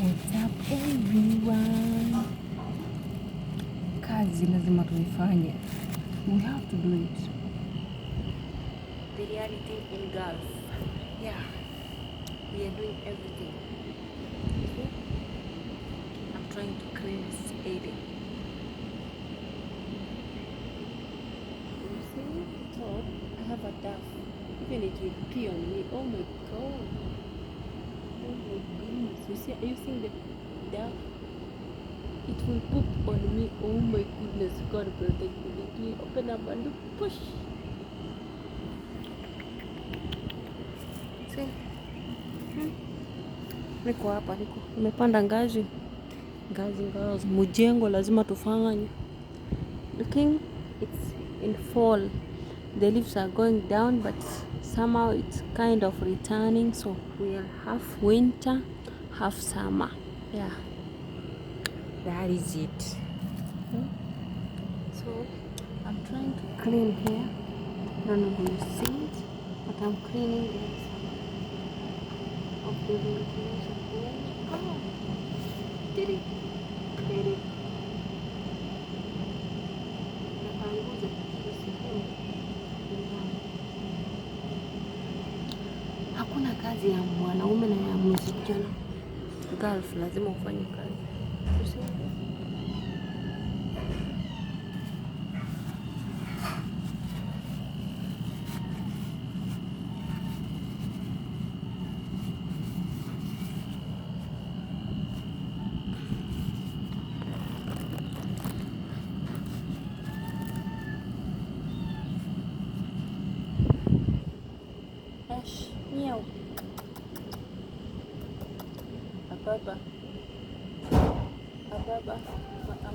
What's up everyone? Kazi lazima tuifanye. We have to do it. The reality in Gulf. Yeah. We are doing everything. Okay? I'm trying to clean this area. You see? I thought I have a duff. Even it will pee on me. Oh my god. Oh my goodness. You see, are you seeing the duff? It will poop on me. Oh my goodness. God protect me. Let me open up and push. See? Niko hapa, nimepanda ngazi. Ngazi. Mujengo lazima tufanye. Looking, it's in fall. The leaves are going down, but somehow it's kind of returning. So we are half winter, half summer. Yeah. That is it. So I'm trying to clean here. I don't know if you see it, but I'm cleaning this of the ventilation here. Oh, did it? Napanguza sehemu. Hakuna kazi ya mwanaume na ya msichana. Gulf lazima ufanye kazi. Meow. Ababa.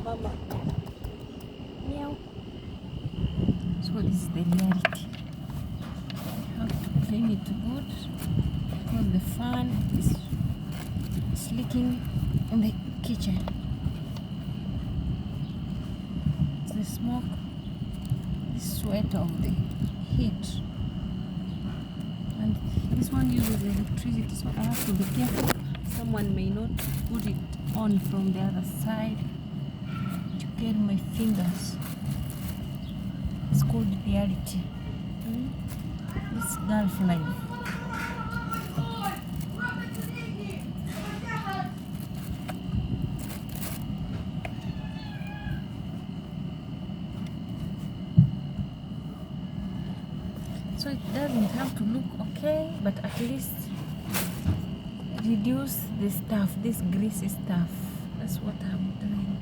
Mama. Meow. So this is the reality. You have to clean it good because the fan is leaking in the kitchen. It's the smoke, the sweat of the heat. And this one uses electricity, so I have to be careful. Someone may not put it on from the other side to get my fingers. It's called reality. This Gulf life. So it doesn't have to look okay, but at least reduce the stuff, this greasy stuff. That's what I'm doing.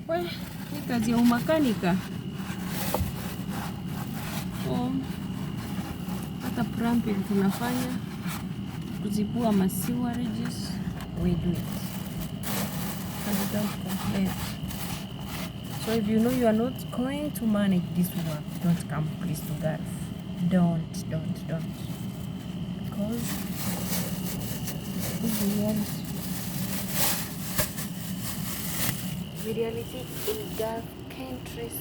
Well, ni kazi ya umakanika. Hata plumbing tunafanya, kuzibua masewerages, we do it. And we don't complain. So if you know you are not going to manage this work, don't come please to Gulf. Don't. Because this is reality. The reality in Gulf countries.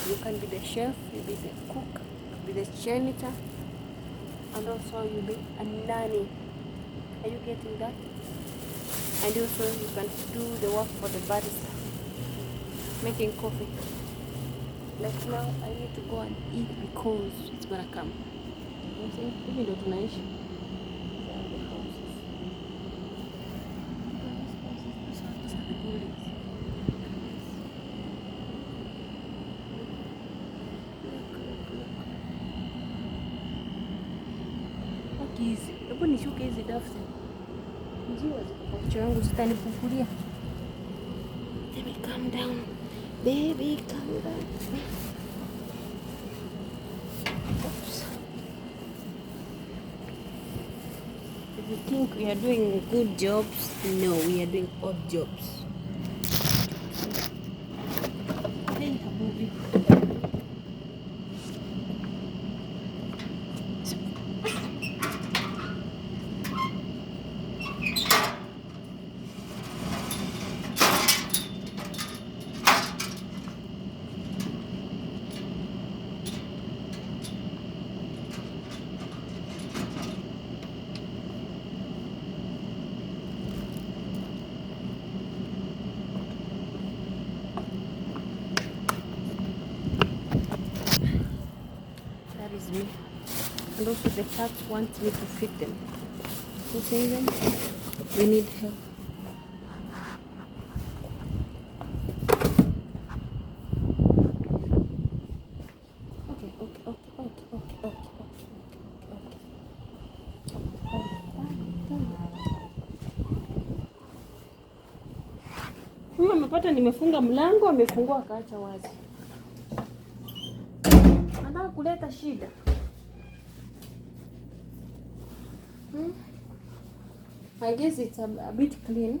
You can be the chef, you be the cook, you be the janitor, and also you be a nanny. Are you getting that? And also you can do the work for the barista, making coffee. Like now, I need to go and eat because it's gonna come. Even though tunaishi. Hebu nishuke hizi dafu. Njiwa ziko kwa kichwa yangu zitanipukulia. Baby, calm down. Baby, calm down. Oops. If you think we are doing good jobs, no, we are doing odd jobs. Hey, Habibi. and also the cats want me to feed them. So saying them, we need help. Huyu amepata nimefunga mlango, amefungua akaacha wazi. Anataka kuleta shida. I guess it's a bit clean.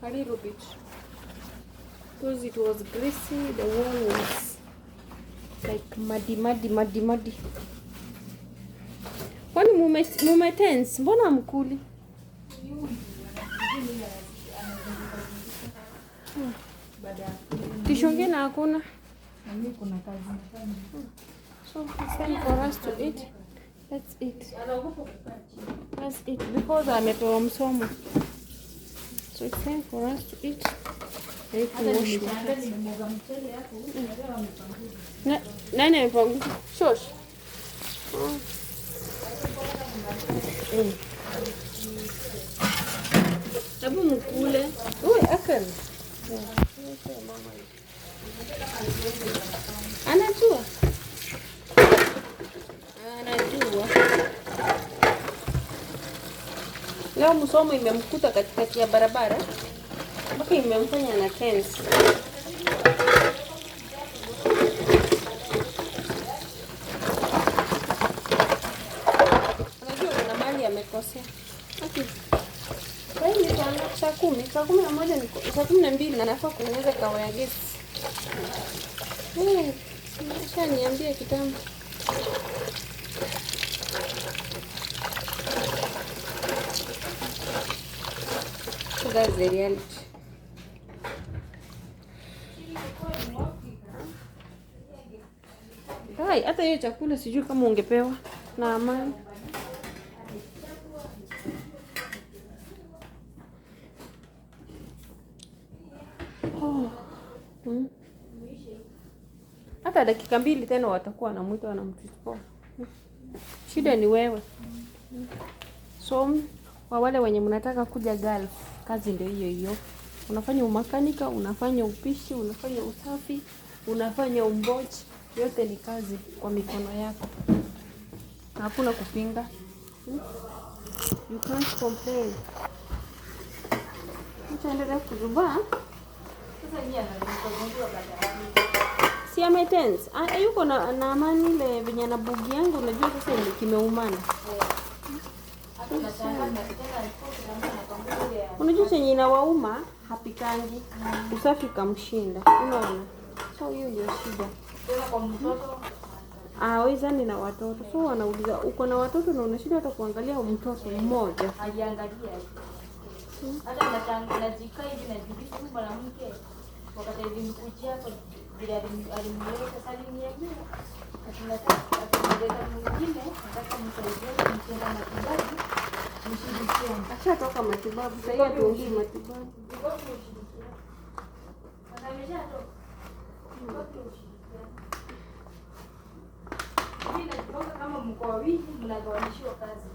A little bit. Because it was greasy, the wall was like muddy. Kwani mume tense? Mbona mkuli? Tishonge na hakuna. So it's time for us to eat. Let's eat. Let's eat because amepewa msomo. So it's time for us to eat. I need to wash my hands. Nani amepanguza? Shosh. Hebu mkule. Uwe akali. Anajua. Leo msomo imemkuta katikati ya barabara. Mpaka imemfanya na tense. Unajua kuna mali amekosea. Okay. Kwa hiyo ni saa 10, saa 11 niko, saa 12 na nafaa kuongeza kawa ya gesi. Acha niambie kitambo. That's the reality. Hai, hata hiyo chakula sijui kama ungepewa na Amani. Hata dakika 2 tena watakuwa wanamwita wanamchukua. Shida ni wewe. So kwa wale wenye mnataka kuja Gulf, kazi ndio hiyo. Unafanya umakanika, unafanya upishi, unafanya usafi, unafanya umbochi, yote ni kazi kwa mikono yako. Hakuna kupinga. You can't complain. Utaendelea kuzubaa. Sasa yeye anazungumzia baadaye. Si ametense. Yuko na Amani ile venye na bugi yangu unajua sasa ile kimeumana. Unajua chenye inawauma hapikangi. Usafi kamshinda. Unaona? So hiyo ndio shida. Wezani na watoto. So wanauliza uko na watoto na unashinda hata kuangalia mtoto mmoja. Aliangalia. Hata najikaa hivi najibishi mwanamke wakati alimkuja hapo bila alimweleza salimiaje. Atunataka mwingine nataka msaidie mtenda matibabu. Mshirikiane. Acha toka matibabu. Sasa hiyo tuongee matibabu. Sasa ameshatoka. Kama mko wawili mnagawanishiwa kazi.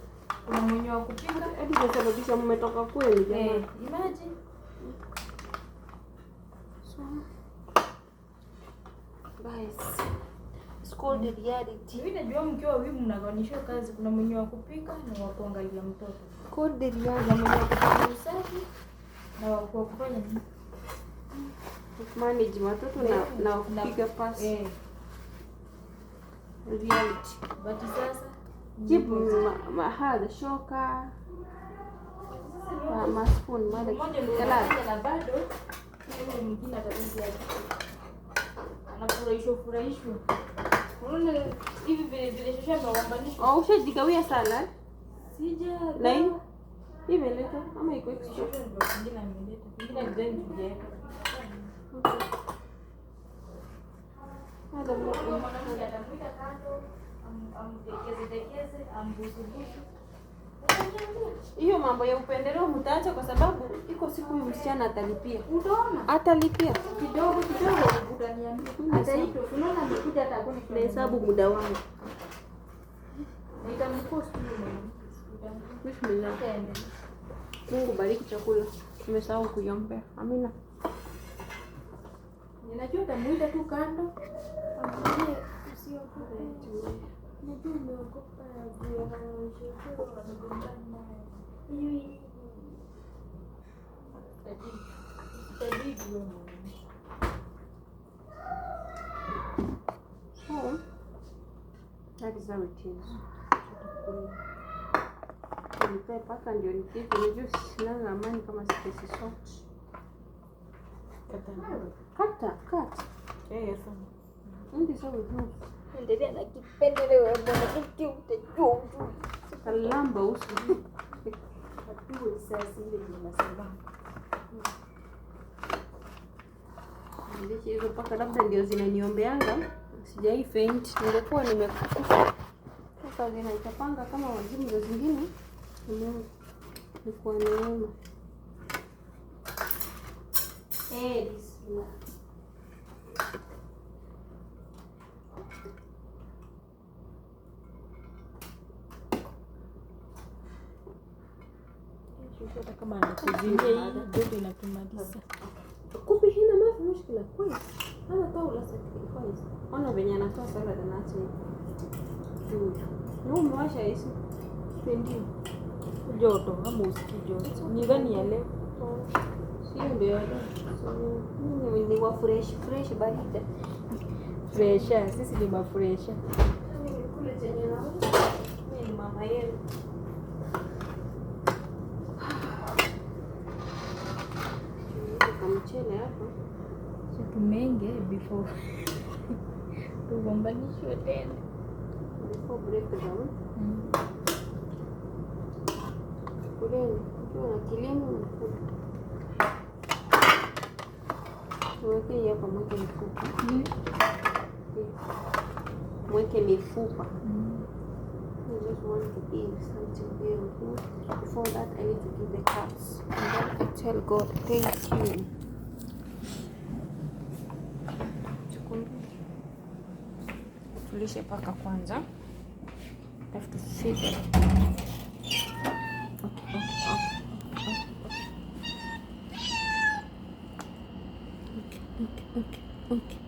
Kuna mwenye wa kupika hadi kusababisha mmetoka kweli jamani. Imagine. So guys, it's called the reality. Hivi najua mkiwa wawili mnagawanishiwa kazi, kuna mwenye wa kupika na wa kuangalia mtoto. Called the reality, mwenye wa kufanya usafi na wa kufanya manage watoto na kupiga pasi. Reality. But sasa jibu mahali shoka maspoon mada kala na bado yule mwingine atabidi anafurahishwa. Unaona hivi vile shamba wambanisha. Ushajikawia salad? Sija. Nai? Hivi leta ama iko extra ndio mwingine ameleta. Mwingine design tujaweka. Hada mmoja atamwita kando. Amdekeze ambuzubuzu. Hiyo mambo ya upendeleo mtaacha kwa sababu iko siku huyu msichana atalipia. Utaona? Atalipia kidogo utaniambia. Hata hiyo tunaona amekuja hata hakuna kuhesabu muda wangu. Bismillah. Mungu bariki chakula. Nimesahau kuiombea. Amina. Ninajua utamuita tu kando. Usiogope. Najua umeogopa vile wanagombana naye. Hiyo itabidi wewe mwenyewe. So, that is how it is. Nipee paka ndio nipike. Unajua sina amani kama sipesi socks. Kata. Sana. Ndio sawa tu. Endelea na kipendelewa bwana kiki utajua tu. Kalamba uso. Hatuwe sasa ile tunasema. Ndio hizo paka labda ndio zinaniombeanga. Sijai faint. Ningekuwa nimekufa. Sasa zinaitapanga kama wazimu za zingine. Ni kwa neema. Bismillah. Hata kama anakuzimia hii joto inatumaliza. Kumbe hina mafi mushkila kweli. Ana taula sacrifice. Ona venye anatoa salad na acha hivi. Ndio umewasha hizi. Ndio. Joto kama usikii joto. Ni gani ya leo? Sio ndio ya leo. Mimi ni wa fresh barida. Fresha, sisi ni mafresha. Mimi kule chenye na mimi ni mama yenu. Mchele hapa. Tumenge before tugombanishwe tena. Before breakdown. Kule ukiwa na kilimo tuweke hapa mweke mifupa. Mweke mifupa. I just want to eat something very good. Before that, I need to give the cats. And then I tell God, thank you. Tulishe paka kwanza. I have to feed them. Okay.